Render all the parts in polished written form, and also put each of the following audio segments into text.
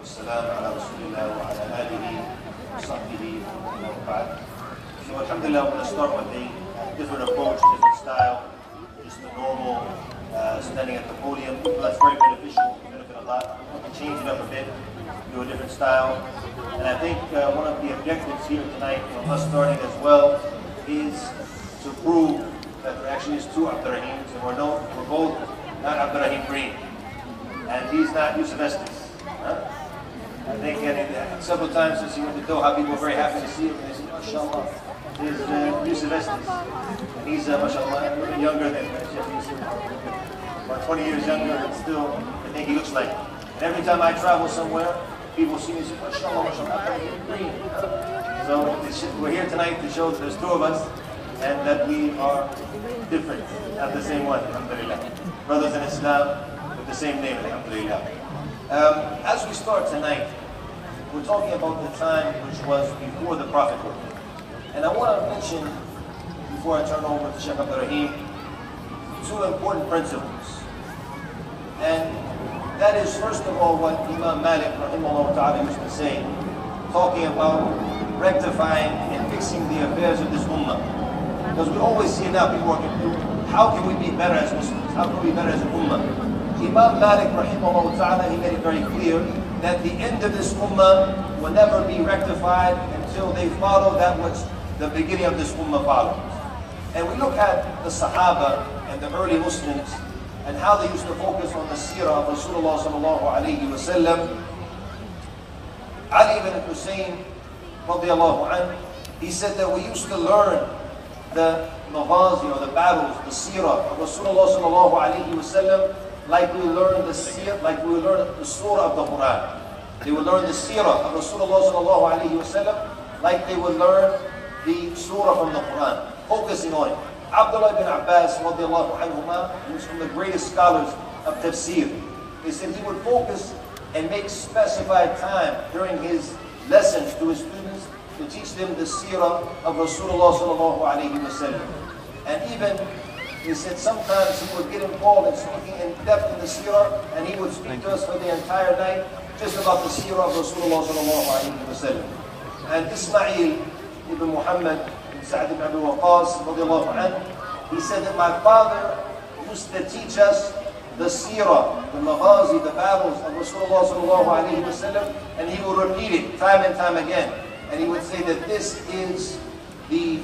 والسلام على رسول الله وعلى آله وصحبه ومن بعد. So alhamdulillah, I'm going to start with a different approach, different style, just the normal standing at the podium. That's very beneficial, benefit a lot. We can change it up a bit, do a different style. And I think one of the objectives here tonight, us starting as well, is to prove that there actually is two Abdurrahims, and we're both not Abdurrahim Green. And he's not Yusuf Estes. Huh? I think several times since he went to Doha, people were very happy to see him. And they said, MashaAllah, here's Yusuf Estes. And he's, MashaAllah, a little younger than Sheikh Yusuf. About 20 years younger, but still, I think he looks like him. And every time I travel somewhere, people see me and say, MashaAllah, MashaAllah, Green. So we're here tonight to show that there's two of us, and that we are different, not the same one, alhamdulillah. Brothers in Islam with the same name, alhamdulillah. As we start tonight, we're talking about the time which was before the Prophethood. And I want to mention, before I turn over to Sheikh Abdul, two important principles. And that is, first of all, what Imam Malik rahimahullah ta'ala used to say, talking about rectifying and fixing the affairs of this ummah. Because we always see now people working through, how can we be better as Muslims? How can we be better as an ummah? Imam Malik rahimahullah ta'ala, he made it very clear that the end of this ummah will never be rectified until they follow that which the beginning of this ummah follows. And we look at the Sahaba and the early Muslims and how they used to focus on the Seerah of Rasulullah sallallahu alayhi wa sallam. Ali ibn Hussein radiallahu anhu, he said that we used to learn the maghazi, or the battles, the Seerah of Rasulullah sallallahu alayhi wa sallam, like we learn the surah of the Quran. They would learn the Seerah of Rasulullah sallallahu alayhi wa sallam like they would learn the surah from the Quran, focusing on it. Abdul ibn Abbas radiallahu anhuma, who was from the greatest scholars of tafsir, he said he would focus and make specified time during his lessons to his students to teach them the Seerah of Rasulullah sallallahu alayhi wa sallam. And even, he said, sometimes he would get involved in speaking in depth in the Seerah, and he would speak to us for the entire night just about the Seerah of Rasulullah sallallahu alayhi wa sallam. And Ismail ibn Muhammad ibn Sa'd ibn Abi Waqqas radiallahu anhu, he said that my father used to teach us the Seerah, the maghazi, the battles of Rasulullah sallallahu alayhi wa sallam, and he would repeat it time and time again. And he would say that this is the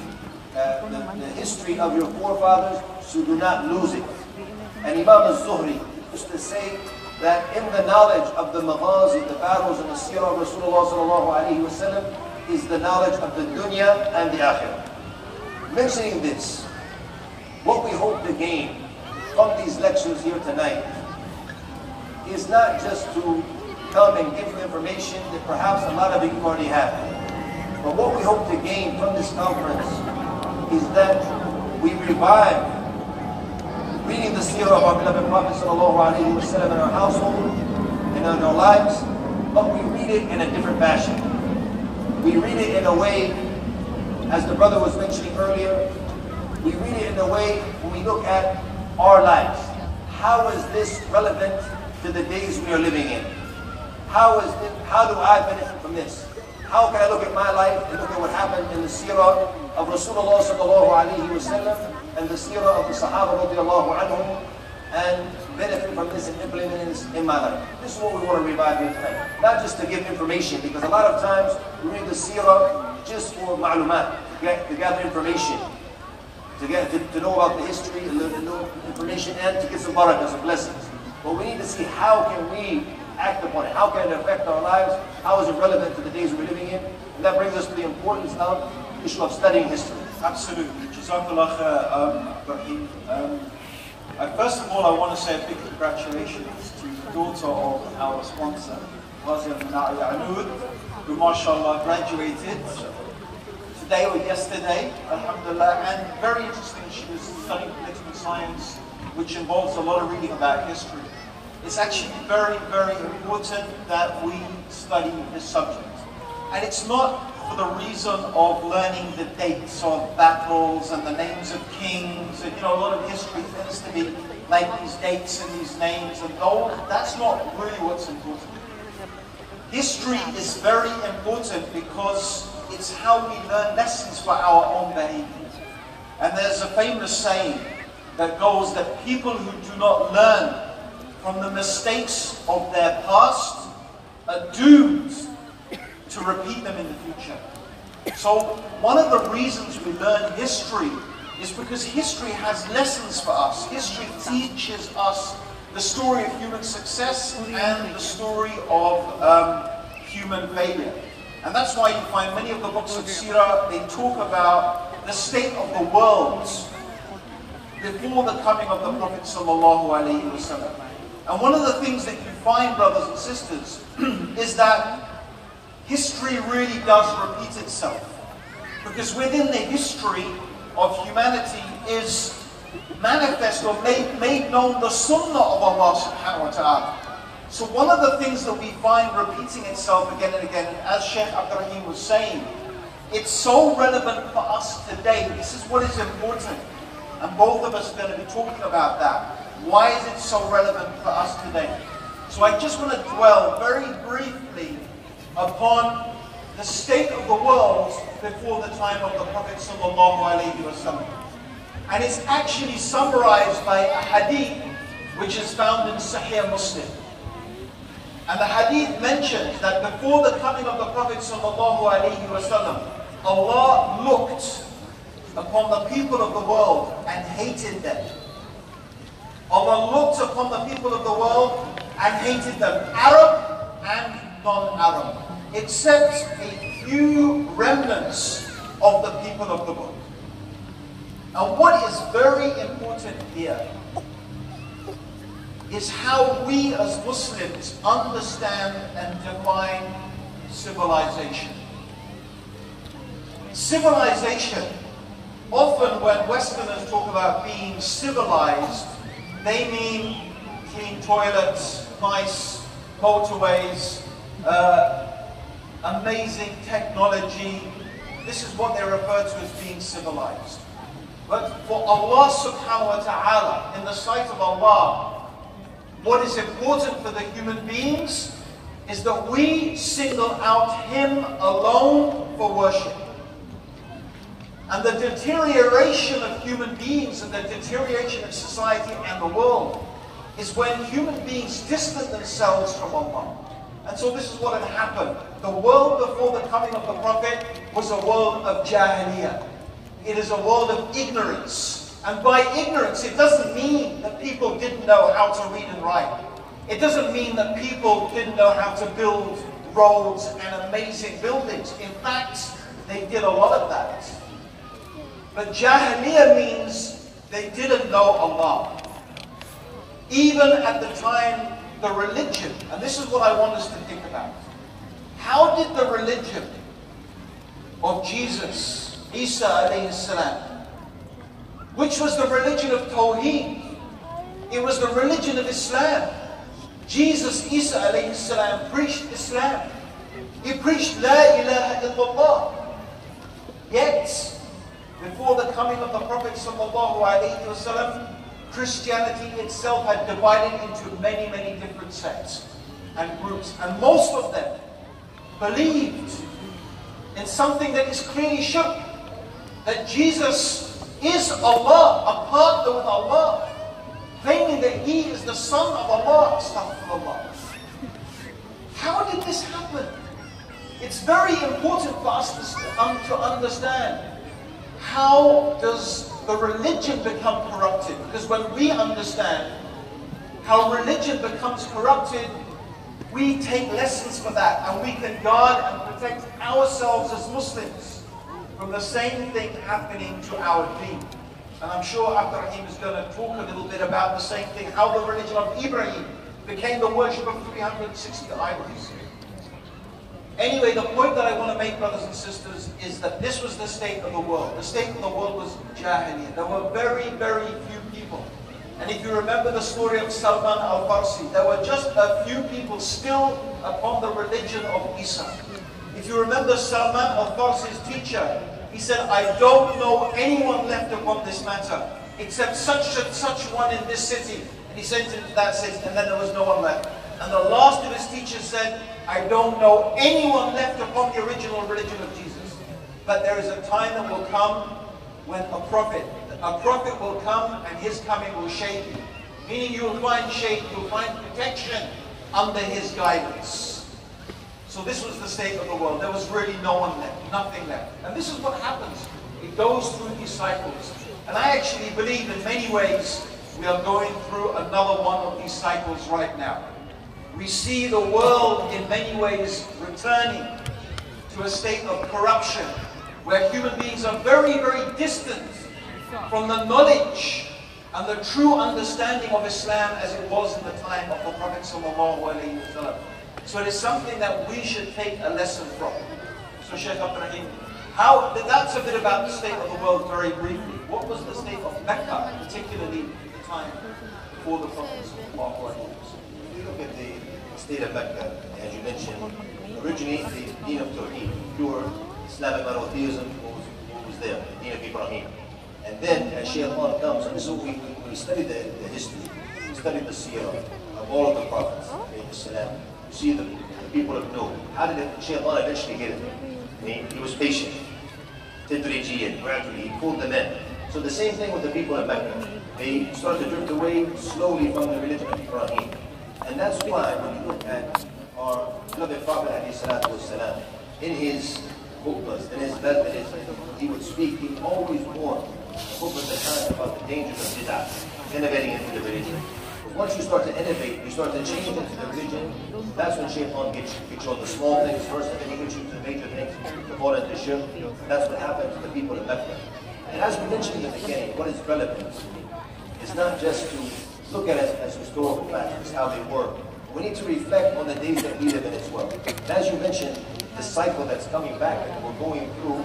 history of your forefathers, so do not lose it. And Imam al-Zuhri used to say that in the knowledge of the maghazi, the battles and the Seerah of Rasulullah sallallahu alayhi wa sallam, is the knowledge of the dunya and the akhirah. Mentioning this, what we hope to gain from these lectures here tonight is not just to come and give you information that perhaps a lot of you already have. But what we hope to gain from this conference is that we revive reading the Seerah of our beloved Prophet sallallahu alaihi wasallam in our household and in our lives, but we read it in a different fashion. We read it in a way, as the brother was mentioning earlier, we read it in a way when we look at our lives. How is this relevant to the days we are living in? How do I benefit from this? How can I look at my life and look at what happened in the Seerah of Rasulullah sallallahu alayhi wa sallam and the Seerah of the Sahaba radiallahu anhum, and benefit from this and implement this in my life? This is what we want to revive here tonight. Not just to give information, because a lot of times we read the Seerah just for ma'lumat, to gather information, to know about the history, to know information, and to get some barakah, some blessings. But we need to see how can we act upon it. How can it affect our lives? How is it relevant to the days we're living in? And that brings us to the importance of the issue of studying history. Absolutely. Jazakallah khair, first of all, I want to say a big congratulations to the daughter of our sponsor, Razia Minari Anud, who mashallah graduated today or yesterday, alhamdulillah, and very interesting, she was studying political science, which involves a lot of reading about history. It's actually very, very important that we study this subject. And it's not for the reason of learning the dates of battles and the names of kings, and a lot of history tends to be like these dates and these names and that's not really what's important. History is very important because it's how we learn lessons for our own behavior. And there's a famous saying that goes that people who do not learn from the mistakes of their past are doomed to repeat them in the future. So one of the reasons we learn history is because history has lessons for us. History teaches us the story of human success and the story of human failure. And that's why you find many of the books of Seerah, they talk about the state of the world before the coming of the Prophet ﷺ. And one of the things that you find, brothers and sisters, is that history really does repeat itself. Because within the history of humanity is manifest or made known the sunnah of Allah subhanahu wa ta'ala. So one of the things that we find repeating itself again and again, and as Sheikh Abdul was saying, it's so relevant for us today. This is what is important. And both of us are going to be talking about that. Why is it so relevant for us today? So I just want to dwell very briefly upon the state of the world before the time of the Prophet ﷺ. And it's actually summarized by a hadith which is found in Sahih Muslim. And the hadith mentions that before the coming of the Prophet ﷺ, Allah looked upon the people of the world and hated them. Allah looked upon the people of the world and hated them, Arab and non-Arab, except a few remnants of the people of the book. And what is very important here is how we as Muslims understand and define civilization. Civilization, often when Westerners talk about being civilized, they mean clean toilets, nice motorways, amazing technology. This is what they refer to as being civilized. But for Allah subhanahu wa ta'ala, in the sight of Allah, what is important for the human beings is that we single out Him alone for worship. And the deterioration of human beings and the deterioration of society and the world is when human beings distance themselves from Allah. And so this is what had happened. The world before the coming of the Prophet was a world of Jahiliyyah. It is a world of ignorance. And by ignorance, it doesn't mean that people didn't know how to read and write. It doesn't mean that people didn't know how to build roads and amazing buildings. In fact, they did a lot of that. But Jahiliyyah means they didn't know Allah. Even at the time, the religion, and this is what I want us to think about. How did the religion of Jesus, Isa alayhi salam, which was the religion of Tawheed, it was the religion of Islam. Jesus, Isa alayhi salam, preached Islam. He preached La ilaha illallah. Yet, before the coming of the Prophet sallallahu alayhi wasallam, Christianity itself had divided into many, many different sects and groups. And most of them believed in something that is clearly shirk, that Jesus is Allah, a partner with Allah, claiming that He is the Son of Allah, astaghfirullah. How did this happen? It's very important for us to understand, how does the religion become corrupted? Because when we understand how religion becomes corrupted, we take lessons for that, and we can guard and protect ourselves as Muslims from the same thing happening to our deen. And I'm sure Abdul is going to talk a little bit about the same thing, how the religion of Ibrahim became the worship of 360 idols. Anyway, the point that I want to make, brothers and sisters, is that this was the state of the world. The state of the world was Jahiliyyah. There were very, very few people. And if you remember the story of Salman al-Farsi, there were just a few people still upon the religion of Isa. If you remember Salman al-Farsi's teacher, he said, I don't know anyone left upon this matter, except such and such one in this city. And he sent him to that city, and then there was no one left. And the last of his teachers said, I don't know anyone left upon the original religion of Jesus. But there is a time that will come when a prophet will come and his coming will shade you. Meaning you will find shade, you will find protection under his guidance. So this was the state of the world. There was really no one left, nothing left. And this is what happens. It goes through these cycles. And I actually believe in many ways we are going through another one of these cycles right now. We see the world in many ways returning to a state of corruption where human beings are very, very distant from the knowledge and the true understanding of Islam as it was in the time of the Prophet ﷺ. So it is something that we should take a lesson from. So Shaykh Abdul, that's a bit about the state of the world very briefly. What was the state of Mecca, particularly at the time before the Prophet ﷺ? If you look at the state of Mecca, as you mentioned, originally the deen of Tawheed, pure Islamic monotheism was there, the deen of Ibrahim. And then as Shaitan comes, and this is what we study the history, we study the Seerah of all of the prophets, you see the people of Noah. How did Shaitan eventually get it? He was patient. Tadrijiyan, gradually, he pulled them in. So the same thing with the people of Mecca. They started to drift away slowly from the religion of Ibrahim. And that's why when you look at our beloved Prophet ﷺ, in his khutbahs, in his messages, he would speak, he always warned khutbahs at times about the dangers of bid'ah, innovating into the religion. But once you start to innovate, you start to change into the religion, that's when Shaitan gets you on the small things first, and then he gets you to the major things, to fall into shirk. That's what happened to the people of Mecca. And as we mentioned in the beginning, what is relevant is not just to look at it as historical facts, how they were. We need to reflect on the days that we live in as well. And as you mentioned, the cycle that's coming back, and we're going through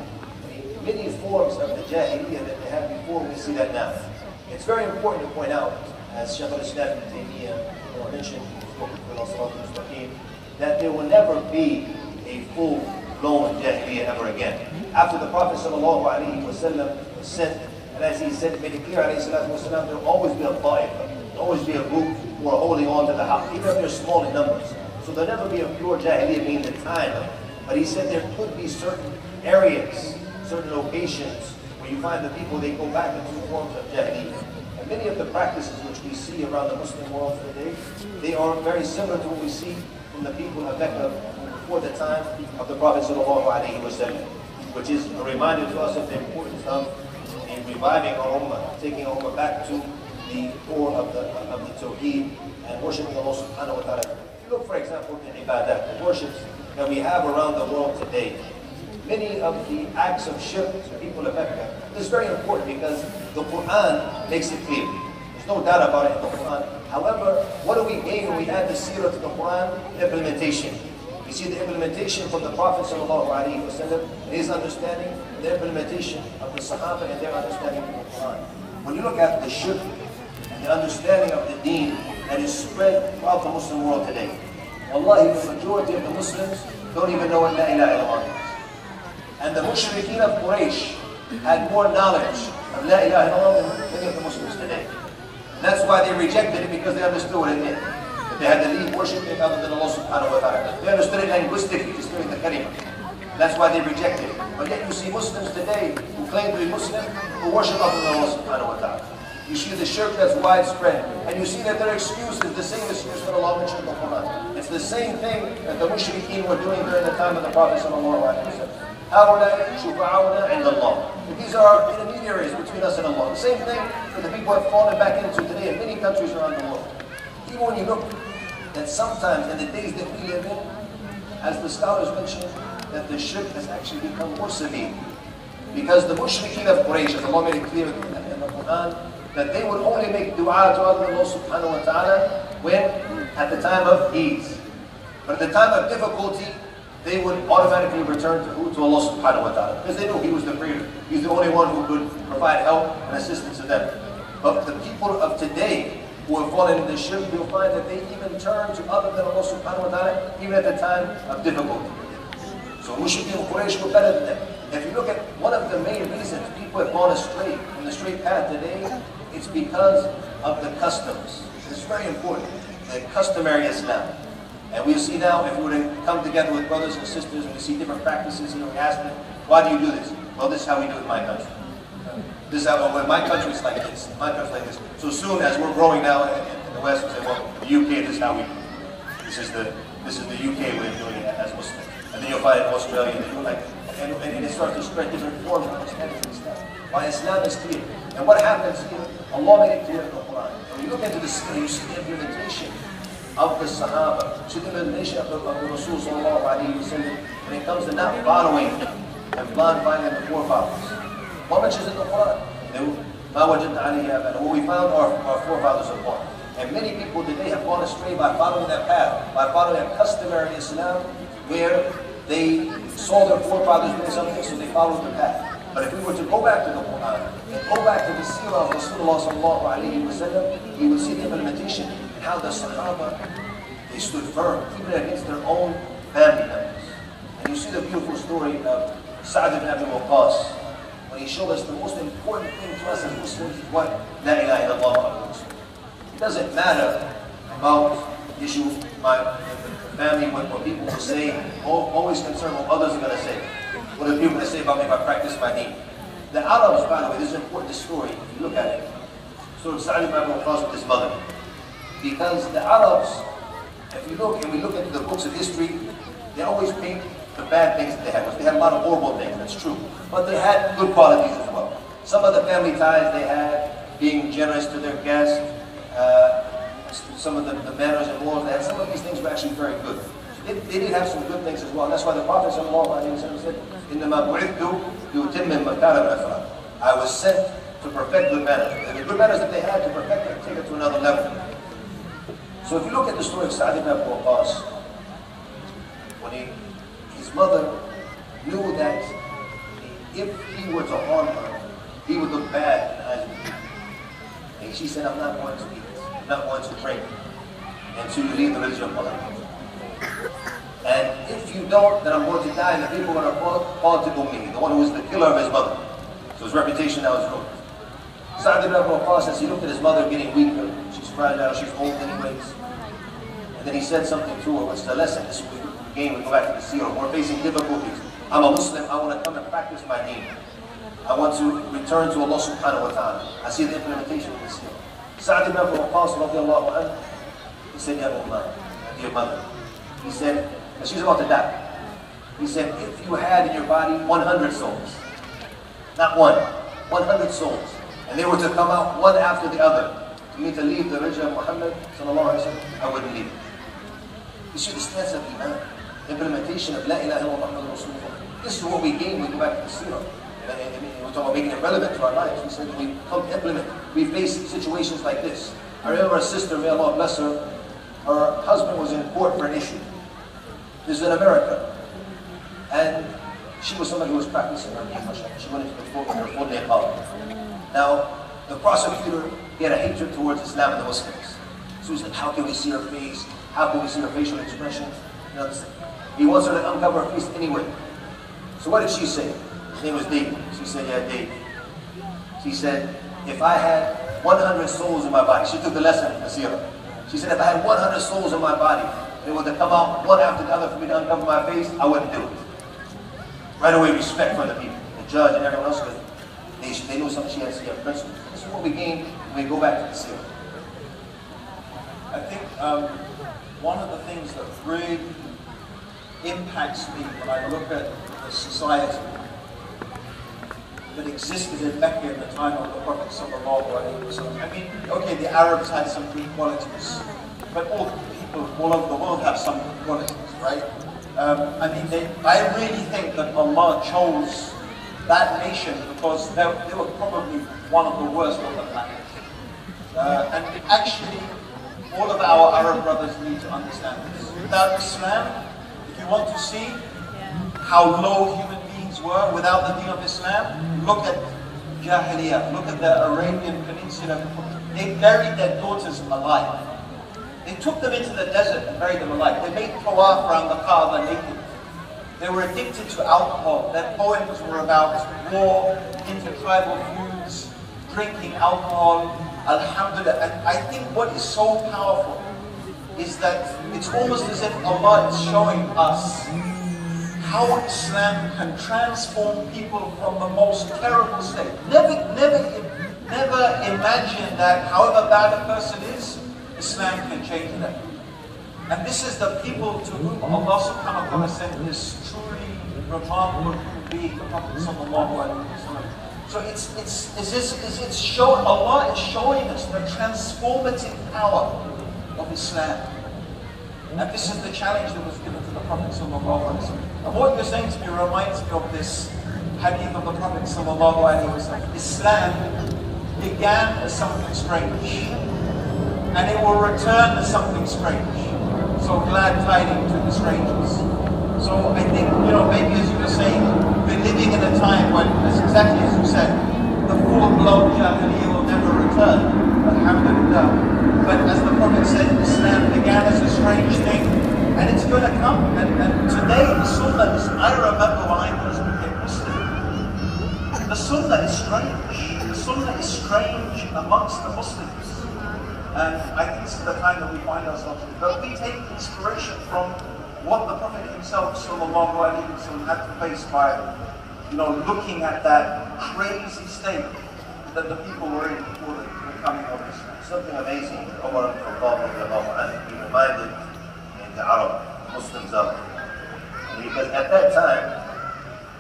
many forms of the Jahiliyyah that they had before, we see that now. It's very important to point out, as Shaykh al-Islam ibn Taymiyyah mentioned, that there will never be a full-blown Jahiliyyah ever again. After the Prophet ﷺ was sent, and as he said, made it clear, ﷺ, there will always be a ta'ifa, there will always be a group who are holding on to the haqq, even if they're small in numbers. So there'll never be a pure Jahiliyyah meaning the time. But he said there could be certain areas, certain locations, where you find the people, they go back into forms of Jahiliyyah. And many of the practices which we see around the Muslim world today, they are very similar to what we see from the people of Mecca before the time of the Prophet ﷺ, which is a reminder to us of the importance of reviving our ummah, taking our ummah back to the core of the Tawheed and worshiping Allah subhanahu wa ta'ala. If you look, for example, at ibadat, the worships that we have around the world today, many of the acts of shirk to people of Mecca, this is very important because the Quran makes it clear. There's no doubt about it in the Quran. However, what do we gain when we add the Seerah to the Quran? Implementation. We see the implementation from the Prophet ﷺ, his understanding, the implementation of the Sahaba and their understanding of the Quran. When you look at the shirk and the understanding of the deen that is spread throughout the Muslim world today, wallahi, the majority of the Muslims don't even know what La ilaha illallah is. And the mushrikeen of Quraysh had more knowledge of La ilaha illallah than many of the Muslims today. And that's why they rejected it, because they understood what it meant. That they had to leave worshiping other than Allah subhanahu wa ta'ala. They understood it linguistically, just doing the kalima. That's why they rejected it. But yet you see Muslims today who claim to be Muslim, who worship other than Allah subhanahu wa ta'ala. You see the shirk that's widespread. And you see that their excuse is the same excuse that Allah mentioned in the Quran. It's the same thing that the mushrikeen were doing during the time of the Prophet sallallahu alaihi wasallam. These are intermediaries between us and Allah. The same thing that the people have fallen back into today in many countries around the world. Even when you look that sometimes in the days that we live in, as the scholars mentioned, that the shirk has actually become more severe. Because the mushrikeen of Quraysh, as Allah made it clear in the Quran, that they would only make dua to Allah subhanahu wa ta'ala when at the time of ease. But at the time of difficulty, they would automatically return to who? To Allah subhanahu wa ta'ala. Because they knew He was the creator. He's the only one who could provide help and assistance to them. But the people of today who have fallen into shirk, you'll find that they even turn to other than Allah subhanahu wa ta'ala, even at the time of difficulty. So mushrikeen of Quraysh were better than them. If you look at one of the main reasons people have gone astray from the straight path today, it's because of the customs. This is very important. The customary Islam. And we see now, if we were to come together with brothers and sisters and we see different practices, we ask them, why do you do this? Well, this is how we do it in my country. This is how, well, my country is like this, my country is like this. So soon as we're growing now in the West, we say, well, the UK, this is how we do it. This is the UK way of doing it as Muslims. And then you'll find in Australia, they do like, and it starts to spread different forms of Islam. Why Islam is clear. And what happens here, Allah made it clear in the Quran. When you look into the Seerah, you see the implementation of the Sahaba, you see the implementation of the Rasul sallallahu alayhi wa sallam, when it comes to not following and blind finding the forefathers. What much is in the Quran? What we found our forefathers upon. And many people today have gone astray by following that path, by following that customary Islam, where they saw their forefathers doing something, so they followed the path. But if we were to go back to the Quran, and go back to the Seerah of Rasulullah sallallahu alayhi wa sallam, we would see the implementation and how the Sahaba, they stood firm, even against their own family members. And you see the beautiful story of Sa'd ibn Abi Waqqas, when he showed us the most important thing to us as Muslims is what? La ilaha illallah. It doesn't matter about the issue of my family, what people will say, always concerned what others are going to say. What are people going to say about me if I practice my deen? The Arabs, by the way, this is an important story, if you look at it. So Sa'd ibn Abi Waqqas with his mother. Because the Arabs, if you look, and we look into the books of history, they always paint the bad things that they had. They had a lot of horrible things, that's true. But they had good qualities as well. Some of the family ties they had, being generous to their guests, some of the manners and laws they had, some of these things were actually very good. They did have some good things as well. And that's why the Prophet ﷺ said, إِنَّمَا بُعِثْتُ لِأُتِمِّمَ مَكَارِمَ الْأَخْلَاقِ. I was sent to perfect good manners. And the good manners that they had, to perfect it, take it to another level. So if you look at the story of Sa'd ibn Abi Waqqas, when his mother knew that if he were to harm her, he would look bad in the eyes of the people. And she said, I'm not going to eat, I'm not going to drink until you leave the religion of Muhammad. And if you don't, then I'm going to die, and the people are going to call to Ummi, the one who was the killer of his mother. So his reputation now is ruined. Sa'd ibn Abi Waqqas, as he looked at his mother getting weaker, she's fragile, she's old anyways. And then he said something to her, which is a lesson. This again, we go back to the Seerah. We're facing difficulties. I'm a Muslim, I want to come and practice my deen. I want to return to Allah subhanahu wa ta'ala. I see the implementation of this Seerah. Sa'd ibn Abi Waqqas, radiallahu anhu, he said, Ya Rahman, dear mother. He said, and she's about to die. He said, if you had in your body 100 souls, not one, 100 souls, and they were to come out one after the other, for me to leave the religion of Muhammad, sallallahu alayhi wa sallam, I wouldn't leave it. You see the stance of Iman, implementation of La ilaha illallah Muhammad Rasulullah. This is what we gain when we go back to the Seerah. And we talk about making it relevant to our lives. We said we come to implement. We face situations like this. I remember a sister, may Allah bless her, her husband was in court for an issue. This is in America. And she was somebody who was practicing her deen. She went into the court with her full niqab. Now, the prosecutor, he had a hatred towards Islam and the Muslims. So he's like, how can we see her face? How can we see her facial expression? You know, he wants her to uncover her face anyway. So what did she say? His name was David. She said, yeah, David. She said, if I had 100 souls in my body, she took the lesson in the Seerah. She said, if I had 100 souls in my body, they were to come out one after the other for me to uncover my face, I wouldn't do it. Right away, respect for the people, the judge and everyone else, because they knew something she had to see her principle. This is what we gain when we go back to the Seerah. I think one of the things that really impacts me when I look at the society that existed in Mecca in the time of the Prophet sallallahu alaihi wasallam. I mean, okay, the Arabs had some good qualities, but all people all over the world have some good qualities, right? I mean, I really think that Allah chose that nation because they were probably one of the worst on the planet. And actually, all of our Arab brothers need to understand this. Without Islam, if you want to see how low human beings were without the deen of Islam, look at Jahiliyyah, look at the Arabian Peninsula. They buried their daughters alive. They took them into the desert and buried them alive. They made tawaf around the Kaaba naked. They were addicted to alcohol. Their poems were about war, intertribal feuds, drinking alcohol, alhamdulillah. And I think what is so powerful is that it's almost as if Allah is showing us how Islam can transform people from the most terrible state. Never imagine that however bad a person is, Islam can change them. And this is the people to whom Allah subhanahu wa ta'ala sent this truly remarkable being, the Prophet sallallahu alaihi wasallam. So Allah is showing us the transformative power of Islam. And this is the challenge that was given to the Prophet sallallahu alaihi wasallam. And what you're saying to me reminds me of this hadith of the Prophet sallallahu alaihi wasallam. Islam began as something strange, and it will return as something strange. So glad tidings to the strangers. So I think, maybe as you were saying, we're living in a time when, exactly as you said, the full-blown Jahiliyyah will never return. Alhamdulillah. But as the Prophet said, Islam began as a strange thing, and it's going to come. And today, the Sunnah is, I remember when I first became Muslim, the Sunnah is strange. The Sunnah is strange amongst the Muslims. And I think this is the time that we find ourselves in. But we take inspiration from what the Prophet himself sallallahu alaihi wasallam had to face by, looking at that crazy state that the people were in before the coming of Islam. Something amazing that Umar ibn Khattab, he reminded the Arab Muslims of. Because at that time,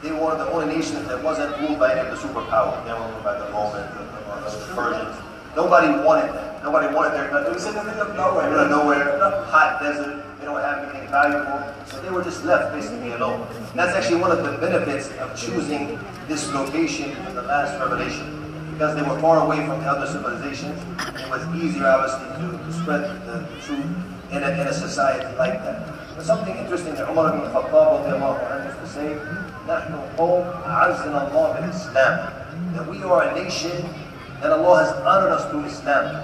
they were the only nation that wasn't ruled by any of the superpowers. They were ruled by the Romans, the Persians. Nobody wanted them. Nobody wanted their country. It was in the middle of nowhere. Middle of nowhere, hot desert. They don't have anything valuable. So they were just left basically alone. And that's actually one of the benefits of choosing this location in the last revelation. Because they were far away from the other civilizations, it was easier, obviously, to spread the truth in a society like that. But something interesting that Umar ibn Khattab used to say, نحن قوم أعزنا الله بالإسلام. That we are a nation that Allah has honored us through Islam.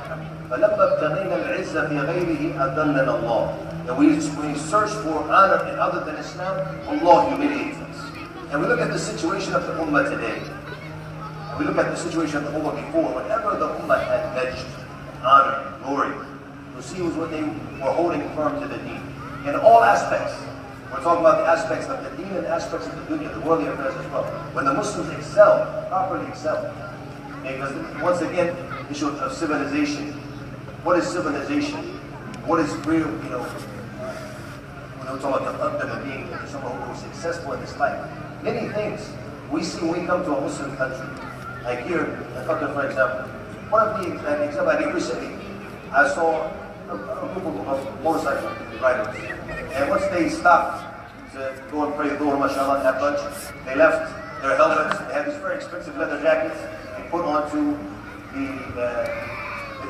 فَلَمَّا ابْتَغَيْنَا الْعِزَّةَ فِي غَيْرِهِ أَذَلَّنَا اللَّهُ. That when we search for honor in other than Islam, Allah humiliates us. And we look at the situation of the Ummah today. And we look at the situation of the Ummah before. Whenever the Ummah had majd, honor, glory, you see was what they were holding firm to the deen. In all aspects. We're talking about the aspects of the deen and aspects of the dunya, the worldly affairs as well. When the Muslims excel, properly excel. Because once again, issue of civilization. What is civilization? What is real, when we talk about the being someone who is successful in this life? Many things we see when we come to a Muslim country. Like here in Qatar, for example. One of the examples I did recently, I saw a group of motorcycle riders. And once they stopped to go and pray Dhuhr, mashallah, and have lunch, they left their helmets. They had these very expensive leather jackets. They put onto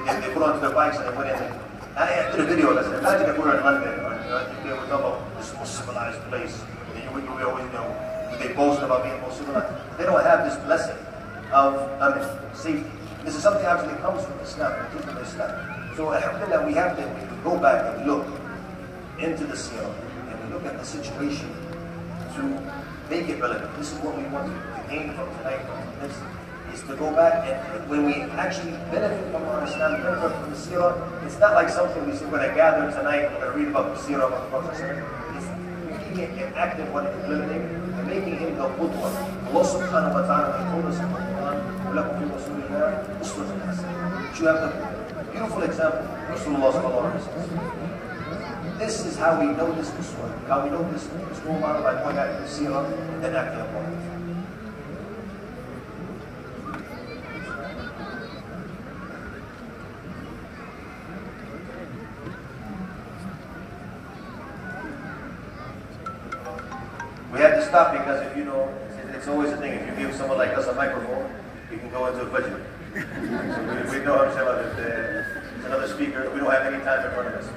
they put onto their bikes and they went in. And I did a video. I said, imagine if we were in London, or if they were talking about this most civilized place. And we always they boast about being most civilized. They don't have this blessing of safety. This is something actually comes from Islam, from Islam. So alhamdulillah, we have to go back and look into the Seerah and we look at the situation to make it relevant. This is what we want to gain from tonight, from this, is to go back and when we actually benefit from our Islam, benefit from the Seerah, it's not like something we say we're going to gather tonight, we're going to read about the Seerah of the Prophet. It's making it active, what it's implementing, and making him the Qudwa. Allah subhanahu wa ta'ala told us in the Quran, وَلَكُمْ فِي رَسُولِ اللَّهِ أُسْوَةٌ حَسَنَةٌ. You have the beautiful example, Rasulullah sallallahu alaihi wasallam. This is how we know this story, how we know this role model by going back to the Seerah and then acting upon it. We have to stop because if it's always a thing, if you give someone like us a microphone, you can go into a budget. So we know how to tell if there's another speaker, we don't have any time in front of us.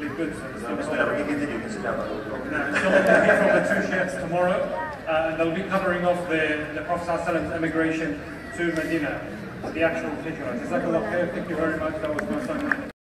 Good. So we can continue, you can sit down. So we'll hear from the two sheikhs tomorrow, and they'll be covering off the Prophet ﷺ's emigration to Medina, the actual hijrah. Jazakallah khair, thank you very much, that was most